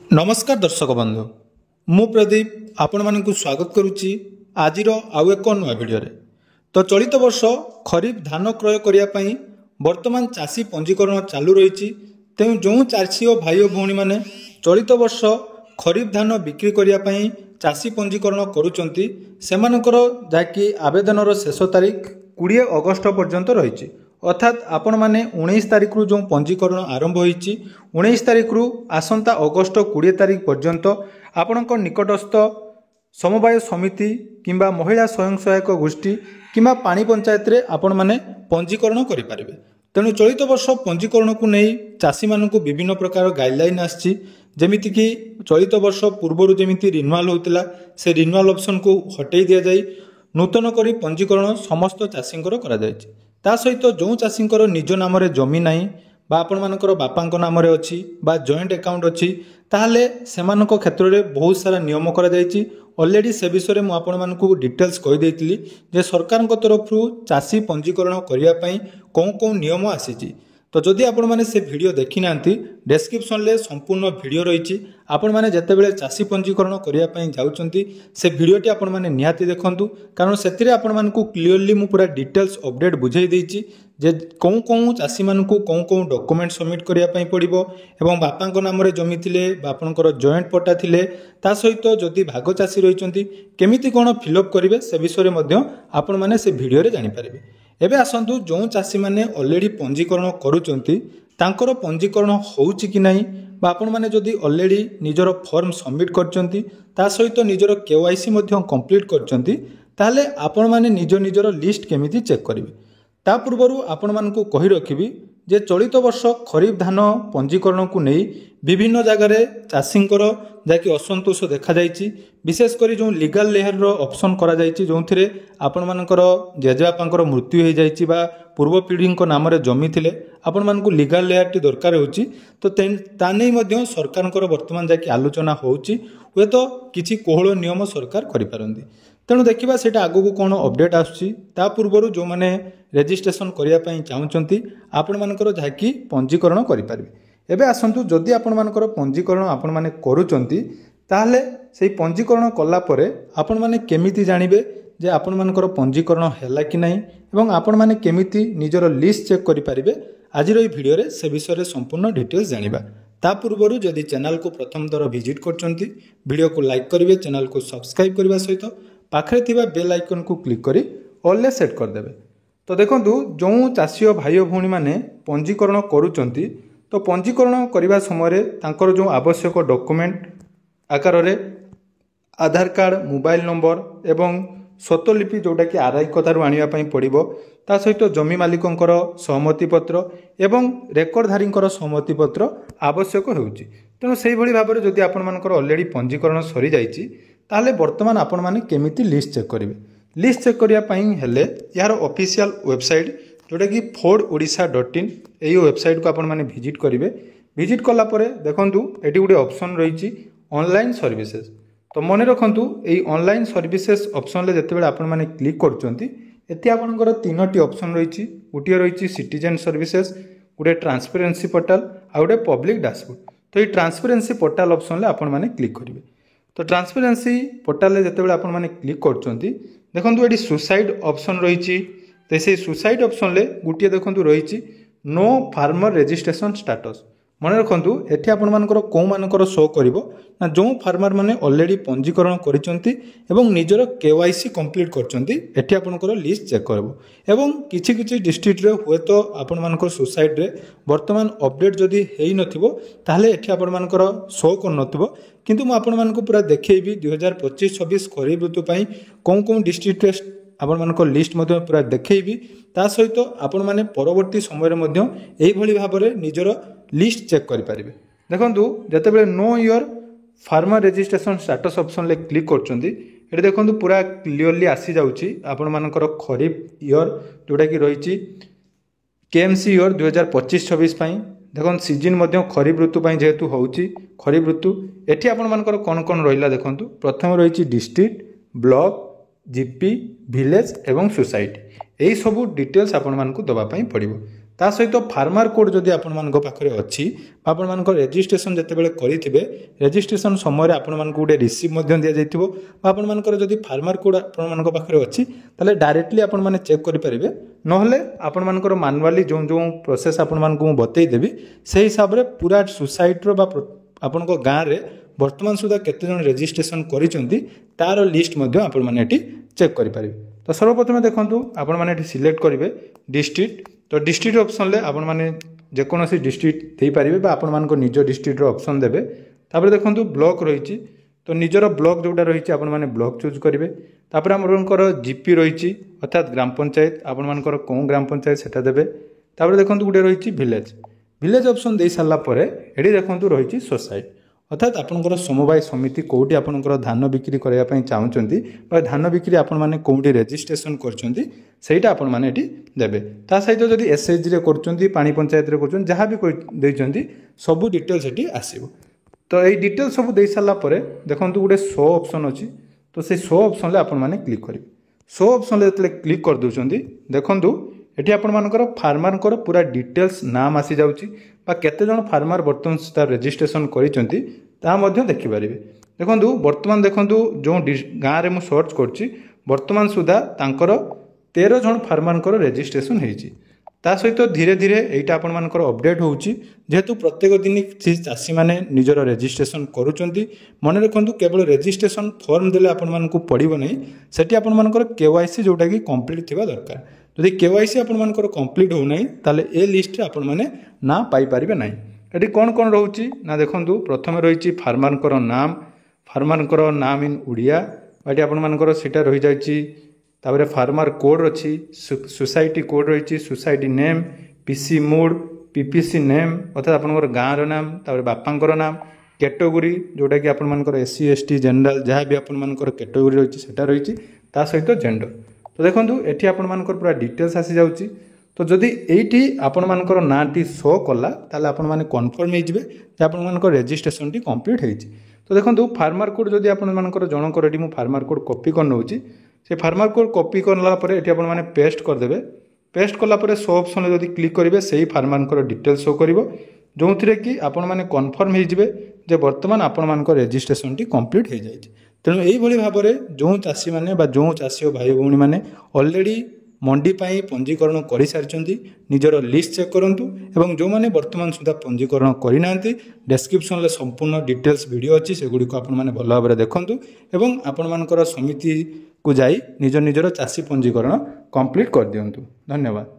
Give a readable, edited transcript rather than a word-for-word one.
नमस्कार दर्शक बंधु मु प्रदीप आपण मानकु स्वागत करुच्ची आजिर आउ एक नया भिडियो रे। तो चलित वर्ष खरीफ धान क्रय करने वर्तमान चाषी पंजीकरण चालू रही। तेणु जो चाषी और भाई और भौणी मैंने चलित वर्ष खरीफ धान बिक्री करने चाषी पंजीकरण करुचंती सेमानकर जाकि आवेदनर शेष तारीख 20 अगस्त पर्यंत रही। अर्थात आपण मैंने 19 तारीख रु जो पंजीकरण आरंभ होईची 19 तारीख रु आसंता अगस्त 20 तारीख पर्यंत आपणक निकटस्थ समवाय समिति किंबा महिला स्वयं सहायक गोष्ठी किंबा पानी पंचायत रे आपण माने पंजीकरण करि पारिबे। तेणु चलित वर्ष पंजीकरण को नहीं चाषी मानकु विभिन्न प्रकार गाइडलाइन आछि। जेमिति कि चलित वर्ष पूर्व जेमिति रिन्युअल होतिला से रिन्युअल ऑप्शन को हटै दिया जाई नूतन करी पंजीकरण समस्त चाषींकर करा जायछि। ता सहित जो चाषींकर निज नाम जमी ना बा आपण मानकर बापांक नाम अच्छी बा जॉइंट अकाउंट अच्छी ताहले सेमानक क्षेत्र में बहुत सारा नियम करा जायछि। ऑलरेडी से विषय में आपण मानकु डिटेल्स कहि देइतिली जे सरकार तरफ चाषी पंजीकरण करने कौन कौन नियम आसीछि। तो जदि आपण माने से वीडियो देखि नांती डिस्क्रिप्शन ले संपूर्ण वीडियो रही। आपण माने जेतेबेले चाषी पंजीकरण करने जाउचंती से वीडियोटी आपण माने निहाती देखंतु कारण सेतिरे आपण मानकु क्लियरली मु पूरा डिटेल्स अपडेट बुझाई देइछि जे कौन कौन चाषी मानकु कौन कौन डॉक्यूमेंट सबमिट करने पड़िबो एवं बापांक नाम रे जमी थिले बा आपनकर जॉइंट पट्टा थिले ता सहित जदि भाग चाषी रहिचंती केमिति कोन फिलअप करिवे से विषय मध्य आपण माने से वीडियो रे जानि पारिबे। एबे आसंतु जो चाषी माने ऑलरेडी पंजीकरण करूचंती तांकर पंजीकरण होउची कि नाही बा आपण माने जदि ऑलरेडी निजर फॉर्म सबमिट करचंती ता सहित निजर केवाईसी मध्य कंप्लीट करचंती ताले आपण माने निजर लिस्ट केमिति चेक करिवे। ता पूर्वरु आपण मानकु कहि रखिबी जे चलित वर्ष खरीफ धान पंजीकरण को नहीं विभिन्न जगार चाषींकर जाकि असंतोष देखा जायछि। विशेषकर जो लीगल लेयर रो ऑप्शन करा जायछि जो थिरे आपण मानकर जेजेबापांकर मृत्यु हो जायछि बा पूर्व पीढ़ी नाम रे जमी थिले आपण मानकु लीगल लेयर टी दरकार होछि। तो ता नै मध्य सरकारकर वर्तमान जाकि आलोचना होछि हुए तो किछि कोहळ नियम सरकार करि पारंदी। तेणु देखा सेटा आगु को कौन अपडेट आसुची ता पूर्वरु जो माने रेजिस्ट्रेशन करिया पई चाहुचंती आपण मानकर जाकि पंजीकरण करि पारिबे। एबे आसंतु जदि आपण मानकर पंजीकरण आपण माने करूचंती ताहले सेही पंजीकरण कला परे आपण माने केमिति जानिबे जे आपण मानकर पंजीकरण हैला कि नाही एवं आपण माने केमिति निजर लिस्ट चेक करि पारिबे। आजिर ई भिडियो रे से विषय रे संपूर्ण डिटेल्स जानिबा। ता पूर्वरु जदि चैनल को प्रथम दर विजिट करचंती वीडियो को लाइक करिवे चैनल को सब्सक्राइब करबा सहित पाखरे थिबा बेल आइकन को क्लिक करी ऑल ले सेट कर देबे। तो देखंतु जो चाषी और भाई भौणी माने पंजीकरण करूचंती तो पंजीकरण करने समय तांकर जो आवश्यक डॉक्यूमेंट आकार रे आधार कार्ड मोबाइल नंबर एवं स्वतलिपि जोटा कि आरआई कथार आनिया पड़िबो ता सहित जमी मालिकंकर सहमति पत्र एवं रेकर्डधारींकर सहमति पत्र आवश्यक होउची। तेणु से भली भाव में जदि आपण मानकर ऑलरेडी पंजीकरण सरी जाइछि ताहले वर्तमान आपण माने केमिति लिस्ट चेक करिवे। लिस्ट चेक करिया पई हेले यार ऑफिशियल वेबसाइट जोटा कि fordodisha.in एई वेबसाइट को आपण माने विजिट करिवे। विजिट कला परे देखंतु एटी गुडे ऑप्शन रहिछि ऑनलाइन सर्विसेज। तो मन रखंतु एई ऑनलाइन सर्विसेज ऑप्शन ले जतेबेले आपण माने क्लिक करचंती एति आपनकर तीनोटी ऑप्शन रहिछि। गुटिए रहिछि सिटीजन सर्विसेज गुडे ट्रांसपेरेंसी पोर्टल आ गुडे पब्लिक डैशबोर्ड। तो एई ट्रांसपेरेंसी पोर्टल ऑप्शन ले आपण माने क्लिक करिवे। तो ट्रांसपेरेंसी पोर्टल ले जतेबेले आपण माने क्लिक करचंती देखंतु एटी सुसाइड ऑप्शन रहिछि। तो से सुसाइड ऑप्शन ले गुटिए देखंतु रहिछि नो फार्मर रजिस्ट्रेशन स्टेटस। मन रखंतु एठी आपण मानकर को मानकर शो करिवो ना जो फार्मर माने ऑलरेडी पंजीकरण करिसंती एवं निजर केवाईसी कंप्लीट करचंती एठी आपनकर लिस्ट चेक करबो। एवं किछि किछि डिस्ट्रिक्ट रे हुए तो आपण मानकर सुसाइड रे वर्तमान अपडेट जदी हेई नथिबो ताहले एठी आपण मानकर शो कर नथिबो किंतु म आपण मानकर पूरा देखैबी 2025-26 खरीफ ऋतु पई कोन कोन डिस्ट्रिक्ट रे आपण मानकर लिस्ट मध्य पूरा देखैबी। ता सहित आपण माने परवर्ती समय रे मध्य एई भली भाव रे निजर लिस्ट चेक करि पारिबे। देखंतु जतेबेले know your farmer registration status option ले क्लिक करचंती एटे देखंतु पूरा क्लियरली आसी जाउची आपण मानकर खरीफ ईयर जोटा कि रहिची केएमसी ईयर 2025-26 पई देखन सीजन मध्य खरीफ ऋतु पई जेहेतु होउची खरीफ ऋतु एठी आपण मानकर कोन कोन रहिला देखंतु प्रथम रहिची डिस्ट्रिक्ट ब्लॉक जीपी विलेज एवं सोसाइटी यही सब डिटेल्स आपण मानकु दबा पई पड़िबो। ता सहित फार्मर कोड जदि आपण मानक पाखरे अछि आपण मानक रजिस्ट्रेशन जेतेबेले करिथिबे रजिस्ट्रेशन समय आपण मानक गोटे रिसीव मध्य दिया जाइथिबो आपण मानकर जदि फार्मर कोड आपण मानक पाखरे अछि ताले डायरेक्टली आपण माने चेक करि परिबे नहले आपण मानकर मैनुअली जो जो प्रोसेस आपण मानक मु बतै देबी से हिसाब रे पूरा सोसाइटी रो बा आपण को गां रे वर्तमान सुधा केते जन रजिस्ट्रेशन करिसंती तार लिस्ट मध्य आपण माने एटी चेक करि परिबे। तो सर्वप्रथम देखंतु आपण माने एटी सिलेक्ट करिवे डिस्ट्रिक्ट। तो डिस्ट्रिक्ट ऑप्शन ले आपण माने जेकोनोसी डिस्ट्रिक्ट देई परिबे बा आपण मानको निज डिस्ट्रिक्ट रो ऑप्शन देबे। तापर देखंतु ब्लॉक रहिछि तो निजर ब्लॉक जोटा रहिछि आपण माने ब्लॉक चूज करिवे। तापर हमरकर जीपी रहिछि अर्थात ग्राम पंचायत आपण मानकर को ग्राम पंचायत सेटा देबे। तापर देखंतु गुटे रहिछि विलेज विलेज ऑप्शन देई सारला परे एडी देखंतु रहिछि सोसाइटी अर्थात आपणकर समवाय समिति कोठी आपणकर धान बिक्री करया पई चाहुचंती बा धान बिक्री आपण माने कोठी रजिस्ट्रेशन करचंती सेटा आपण माने एटी देबे। ता सहित जदि एसएचजी रे करचंती पानी पंचायत रे करचंती जहां भी देइचंती सब डिटेल्स एटी आसीबो। तो एई डिटेल्स सब देई सारला परे देखंतु गुटे शो ऑप्शन अछि तो से शो ऑप्शन ले आपण माने क्लिक करिवे। शो ऑप्शन ले तले क्लिक कर दोचंती देखंतु एटी आपण मानकर फार्मर को पूरा डिटेल्स नाम आसी जाउची बा केते जण फार्मर वर्तमान सुधा रजिस्ट्रेशन करिसंती ता मध्य देखि परिबे। देखंतु वर्तमान देखंतु जो गां रे मु सर्च करछि वर्तमान सुधा तांकर 13 जण फार्मर को रजिस्ट्रेशन हेछि। ता सहित धीरे धीरे एटा आपण मानकर अपडेट होउची जेहेतु प्रत्येक दिन चाषी माने निजर रजिस्ट्रेशन करूचंती। मन रखंतु केवल रजिस्ट्रेशन फॉर्म देले आपण मानकु पड़िबो नै सेठी आपण मानकर केवाईसी जोटा कि कंप्लीट थिबा दरकार। जदि केवाईसी आपण मानकर कंप्लीट हो नै ताले ए लिस्ट रे आपण माने ना पाई परिबे नै। एटी कोन कोन रहउची ना देखंतु प्रथमे रहिची फार्मर को नाम इन उड़िया बाटी आपण मानकर सेटा रहि जायची। तापरे फार्मर कोड अछि सोसाइटी कोड रहिची society name PC mode PPC name अर्थात आपनकर गां रो नाम तापरे बापांकर नाम कैटेगरी जोटा कि आपण मानकर एससी एसटी जनरल जहाँ भी आपण मानकर कैटेगरी रहिची सेटा रहिची ता सहित जेंडर। तो देखंतु एठी आपण मानकर पूरा डिटेल्स आसी जाउची। तो जदि एठी आपण मानकर नाटी शो कला ताले आपण माने कन्फर्म हे जिवे जे आपण मानकर रजिस्ट्रेशन टी कंप्लीट हेछि। तो देखंतु फार्मर कोड जदि आपण मानकर जनकर एठी मु फार्मर कोड कॉपी कर नउची से फार्मर कोड कॉपी करला परे एठी आपण माने पेस्ट कर देबे। पेस्ट कला परे शो ऑप्शन ले जदि क्लिक करिवे सेही फार्मर को डिटेल्स शो करिवो जोंथिरे कि आपण माने कन्फर्म हे जिवे जे वर्तमान आपण मानकर रजिस्ट्रेशन टी कंप्लीट हे जायछि। तेणु एई भली भाबरे जो चाषी माने बा जो चाषी भाई भौणी माने ऑलरेडी मंडी पाई पंजीकरण कर सारी निजर लिस्ट चेक करंतु एवं जो माने वर्तमान सुधा पंजीकरण करना डिस्क्रिप्शन ले संपूर्ण डिटेल्स वीडियो अच्छी से गुड़ी को आपण माने भल भाव देखंतु एवं आपण मानकर समिति को जाई निजर निजर चाषी पंजीकरण कंप्लीट कर दियंतु। धन्यवाद।